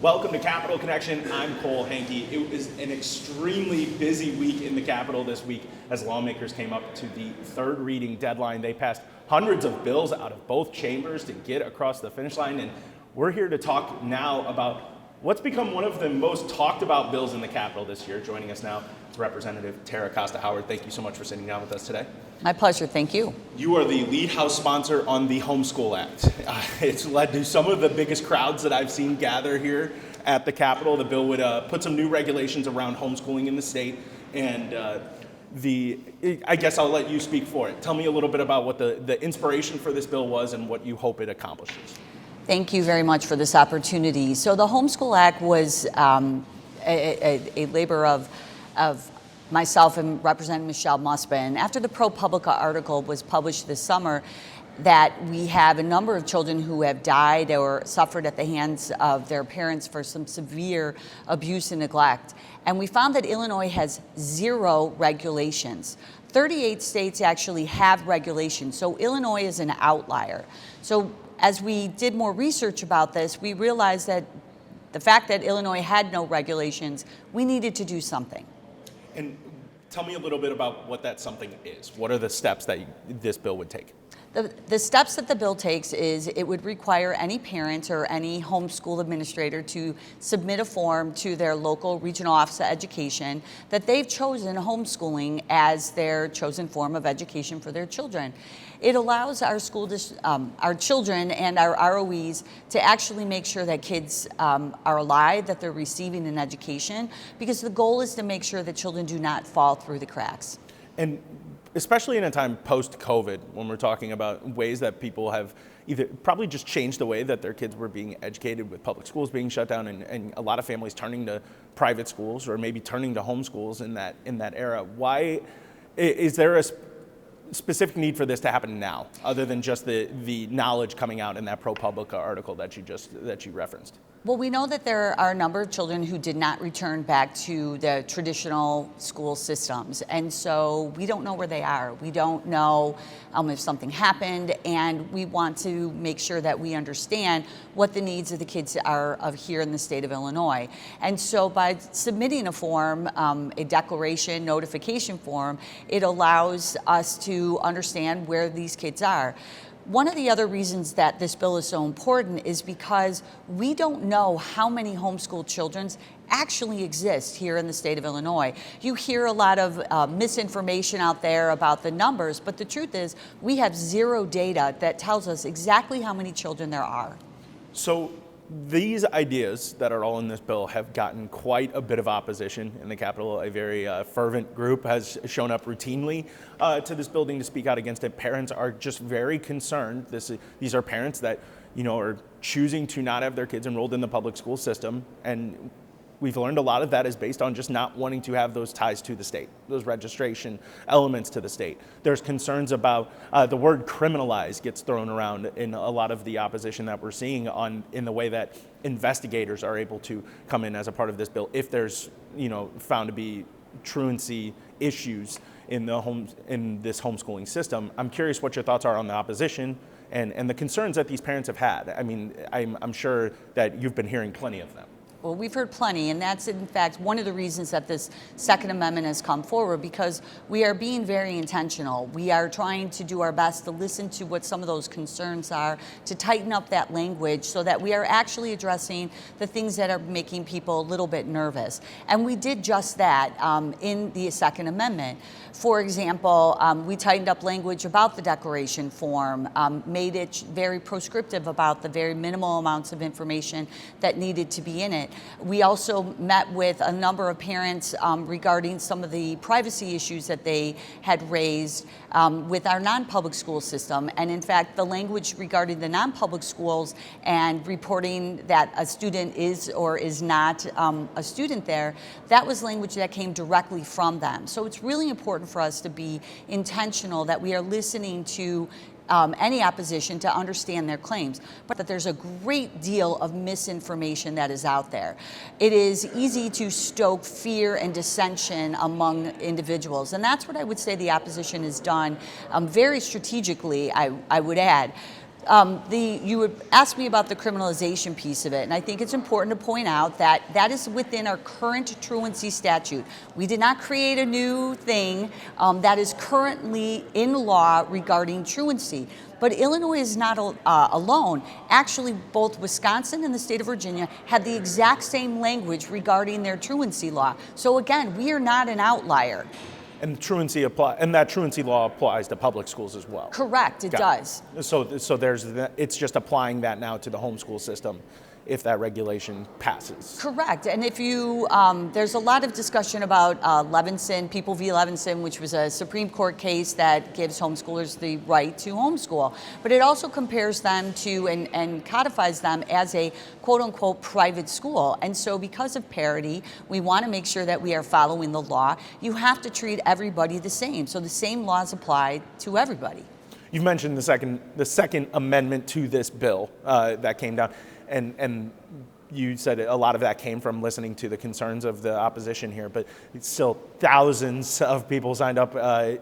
Welcome to Capital Connection. I'm Cole Hankey. It was an extremely busy week in the Capitol this week as lawmakers came up to the third reading deadline. They passed hundreds of bills out of both chambers to get across the finish line, and we're here to talk now about what's become one of the most talked about bills in the Capitol this year. Joining us now is Representative Costa Howard. Thank you so much for sitting down with us today. My pleasure, thank you. You are the lead House sponsor on the Homeschool Act. It's led to some of the biggest crowds that I've seen gather here at the Capitol. The bill would put some new regulations around homeschooling in the state, and I guess I'll let you speak for it. Tell me a little bit about what the inspiration for this bill was and what you hope it accomplishes. Thank you very much for this opportunity. So the Homeschool Act was a labor of myself and Representative Michelle Muspin. After the ProPublica article was published this summer, that we have a number of children who have died or suffered at the hands of their parents for some severe abuse and neglect. And we found that Illinois has 0 regulations. 38 states actually have regulations, so Illinois is an outlier. So as we did more research about this, we realized that the fact that Illinois had no regulations, we needed to do something. And tell me a little bit about what that something is. What are the steps that this bill would take? The steps that the bill takes is it would require any parent or any homeschool administrator to submit a form to their local regional office of education that they've chosen homeschooling as their chosen form of education for their children. It allows our our children and our ROEs to actually make sure that kids are alive, that they're receiving an education, because the goal is to make sure that children do not fall through the cracks. And especially in a time post-COVID, when we're talking about ways that people have either probably just changed the way that their kids were being educated, with public schools being shut down and a lot of families turning to private schools or maybe turning to homeschools in that era. Why is there a specific need for this to happen now, other than just the knowledge coming out in that ProPublica article that you referenced? Well, we know that there are a number of children who did not return back to the traditional school systems, and so we don't know where they are. We don't know if something happened, and we want to make sure that we understand what the needs of the kids are of here in the state of Illinois. And so by submitting a form, a declaration notification form, it allows us to understand where these kids are. One of the other reasons that this bill is so important is because we don't know how many homeschool children actually exist here in the state of Illinois. You hear a lot of misinformation out there about the numbers, but the truth is we have 0 data that tells us exactly how many children there are. So these ideas that are all in this bill have gotten quite a bit of opposition in the Capitol. A very fervent group has shown up routinely to this building to speak out against it. Parents are just very concerned. These are parents that are choosing to not have their kids enrolled in the public school system, and we've learned a lot of that is based on just not wanting to have those ties to the state, those registration elements to the state. There's concerns about the word criminalize gets thrown around in a lot of the opposition that we're seeing in the way that investigators are able to come in as a part of this bill if there's found to be truancy issues in this homeschooling system. I'm curious what your thoughts are on the opposition and the concerns that these parents have had. I mean, I'm sure that you've been hearing plenty of them. Well, we've heard plenty, and that's in fact one of the reasons that this Second Amendment has come forward, because we are being very intentional. We are trying to do our best to listen to what some of those concerns are, to tighten up that language so that we are actually addressing the things that are making people a little bit nervous. And we did just that in the Second Amendment. For example, we tightened up language about the declaration form, made it very prescriptive about the very minimal amounts of information that needed to be in it. We also met with a number of parents regarding some of the privacy issues that they had raised with our non-public school system. And in fact, the language regarding the non-public schools and reporting that a student is or is not a student there, that was language that came directly from them. So it's really important for us to be intentional that we are listening to any opposition to understand their claims, but that there's a great deal of misinformation that is out there. It is easy to stoke fear and dissension among individuals, and that's what I would say the opposition has done very strategically, I would add. You would ask me about the criminalization piece of it, and I think it's important to point out that that is within our current truancy statute. We did not create a new thing that is currently in law regarding truancy. But Illinois is not alone. Actually, both Wisconsin and the state of Virginia had the exact same language regarding their truancy law. So again, we are not an outlier. And that truancy law applies to public schools as well. Correct, it does. So it's just applying that now to the homeschool system if that regulation passes. Correct, and if you, there's a lot of discussion about Levinson, People v. Levinson, which was a Supreme Court case that gives homeschoolers the right to homeschool, but it also compares them to and codifies them as a quote-unquote private school. And so because of parity, we want to make sure that we are following the law. You have to treat everybody the same, so the same laws apply to everybody. You've mentioned the second amendment to this bill that came down. And you said a lot of that came from listening to the concerns of the opposition here, but it's still thousands of people signed up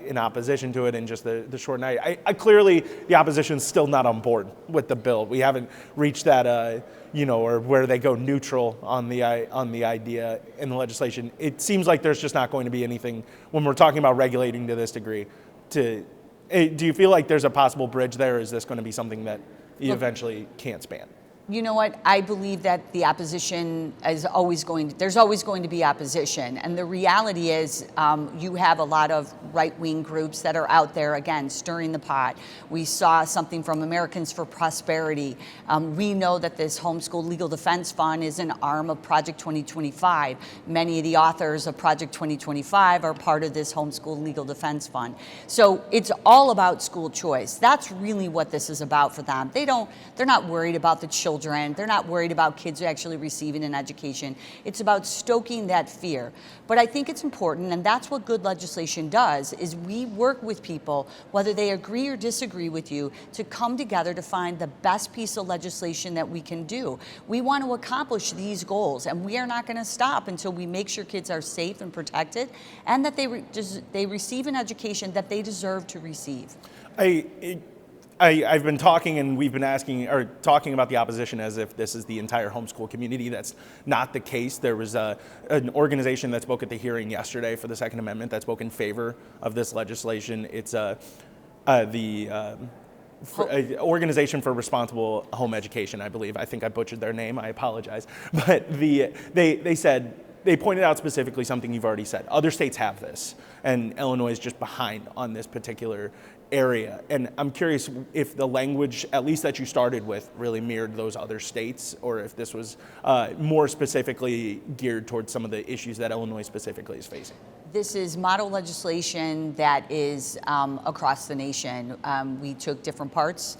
in opposition to it in just the short night. I clearly, the opposition's still not on board with the bill. We haven't reached that, or where they go neutral on the idea in the legislation. It seems like there's just not going to be anything when we're talking about regulating to this degree. Do you feel like there's a possible bridge there? Or is this going to be something that you eventually can't span? You know what? I believe that the opposition is always there's always going to be opposition. And the reality is you have a lot of right-wing groups that are out there, again, stirring the pot. We saw something from Americans for Prosperity. We know that this Homeschool Legal Defense Fund is an arm of Project 2025. Many of the authors of Project 2025 are part of this Homeschool Legal Defense Fund. So it's all about school choice. That's really what this is about for them. They're not worried about the children. They're not worried about kids actually receiving an education. It's about stoking that fear. But I think it's important, and that's what good legislation does, is we work with people, whether they agree or disagree with you, to come together to find the best piece of legislation that we can do. We want to accomplish these goals, and we are not going to stop until we make sure kids are safe and protected, and that they receive an education that they deserve to receive. I've been talking, and we've been talking about the opposition as if this is the entire homeschool community. That's not the case. There was an organization that spoke at the hearing yesterday for the Second Amendment that spoke in favor of this legislation. It's the Organization for Responsible Home Education, I believe. I think I butchered their name. I apologize. But they pointed out specifically something you've already said. Other states have this, and Illinois is just behind on this particular area. And I'm curious if the language, at least that you started with, really mirrored those other states, or if this was more specifically geared towards some of the issues that Illinois specifically is facing. This is model legislation that is across the nation. We took different parts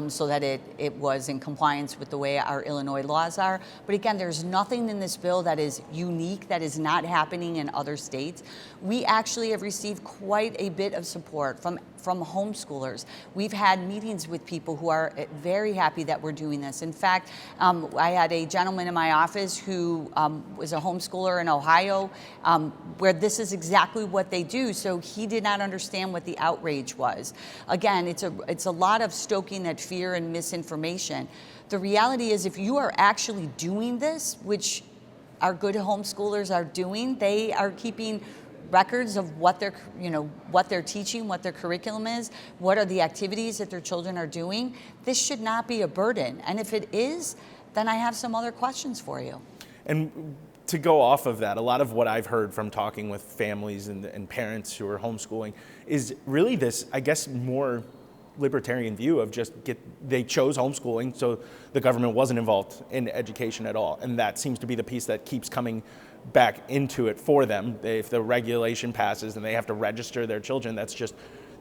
so that it was in compliance with the way our Illinois laws are. But again, there's nothing in this bill that is unique, that is not happening in other states. We actually have received quite a bit of support from homeschoolers. We've had meetings with people who are very happy that we're doing this. In fact, I had a gentleman in my office who was a homeschooler in Ohio, where this is exactly what they do, so he did not understand what the outrage was. Again, it's a lot of stoking that fear and misinformation. The reality is, if you are actually doing this, which our good homeschoolers are doing, they are keeping records of what they're teaching, what their curriculum is, what are the activities that their children are doing. This should not be a burden. And if it is, then I have some other questions for you. And to go off of that, a lot of what I've heard from talking with families and parents who are homeschooling is really this, I guess, more libertarian view of they chose homeschooling, so the government wasn't involved in education at all. And that seems to be the piece that keeps coming back into it for them. If the regulation passes and they have to register their children,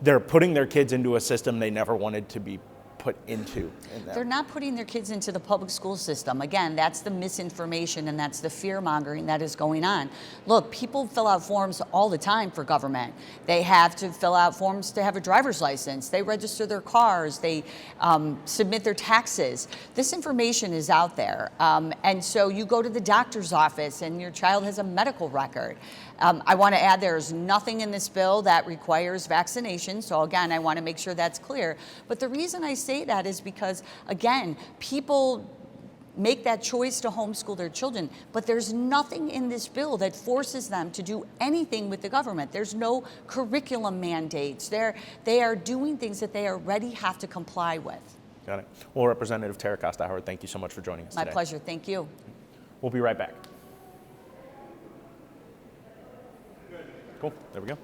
they're putting their kids into a system they never wanted to be put into. They're not putting their kids into the public school system. Again, that's the misinformation and that's the fear mongering that is going on. Look, people fill out forms all the time for government. They have to fill out forms to have a driver's license. They register their cars. They submit their taxes. This information is out there. And so you go to the doctor's office and your child has a medical record. I want to add there's nothing in this bill that requires vaccination. So again, I want to make sure that's clear. But the reason I say that is because, again, people make that choice to homeschool their children, but there's nothing in this bill that forces them to do anything with the government. There's no curriculum mandates. They are doing things that they already have to comply with. Got it. Well, Representative Tara Costa Howard, thank you so much for joining us today. My pleasure. Thank you. We'll be right back. Cool. There we go.